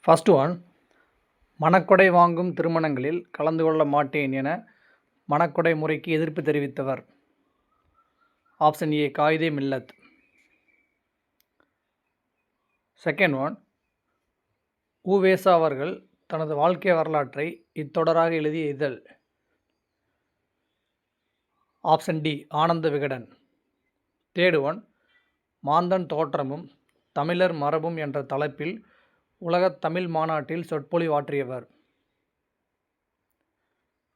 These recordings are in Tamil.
ஃபர்ஸ்ட் ஒன், மணக்கொடை வாங்கும் திருமணங்களில் கலந்து கொள்ள மாட்டேன் என மணக்கொடை முறைக்கு எதிர்ப்பு தெரிவித்தவர். Option A Quaide Millath. Second one, UVeSa அவர்கள் தனது வாழ்க்கை வரலாற்றை இத்தொடராக எழுதிய இதழ். Option D Ananda Vikatan. Third one, மாந்தன் தோற்றமும் தமிழர் மரபும் என்ற தலைப்பில் உலகத் தமிழ் மாநாட்டில் சொற்பொழிவாற்றியவர்.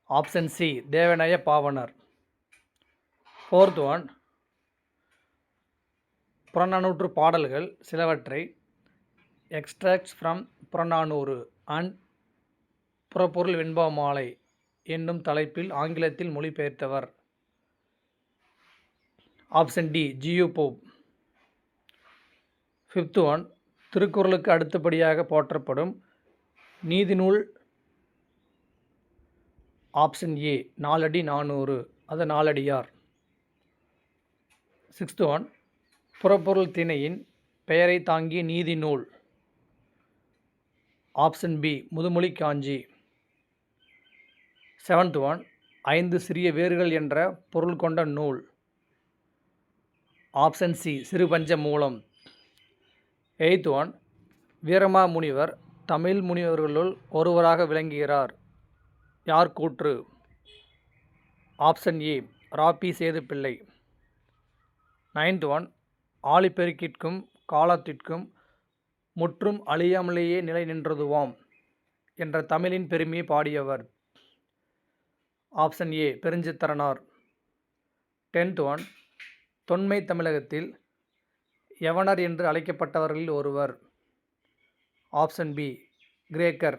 Option C Devaneya Pavanar. Fourth one, புறநானூற்று பாடல்கள் சிலவற்றை எக்ஸ்ட்ராக்ட்ஸ் ஃப்ரம் புறநானூறு அண்ட் புறப்பொருள் வெண்பா மாலை என்னும் தலைப்பில் ஆங்கிலத்தில் மொழிபெயர்த்தவர். Option D G U. Fifth one, திருக்குறளுக்கு அடுத்தபடியாக போற்றப்படும் நீதிநூல். ஆப்ஷன் ஏ நாலடி நானூறு, அது நாலடியார். சிக்ஸ்த் ஒன், புறப்பொருள் திணையின் பெயரை தாங்கிய நீதி நூல். ஆப்ஷன் பி முதுமொழி காஞ்சி. செவன்த் ஒன், 5 சிறிய வேர்கள் என்ற பொருள் கொண்ட நூல். Option C Sirupancha Moolam. Eighth one, Veeramamunivar Tamil முனிவர்களுள் ஒருவராக விளங்குகிறார். யார் கூற்று? Option A Rapi Sethupillai. Ninth one, ஆழிப்பெருக்கிற்கும் காலத்திற்கும் முற்றும் அழியாமலேயே நிலை நின்றதுவாம் என்ற தமிழின் பெருமையை பாடியவர். Option A Perunchithiranar. Tenth one, தொன்மை தமிழகத்தில் யவனர் என்று அழைக்கப்பட்டவர்களில் ஒருவர். Option B கிரேக்கர்.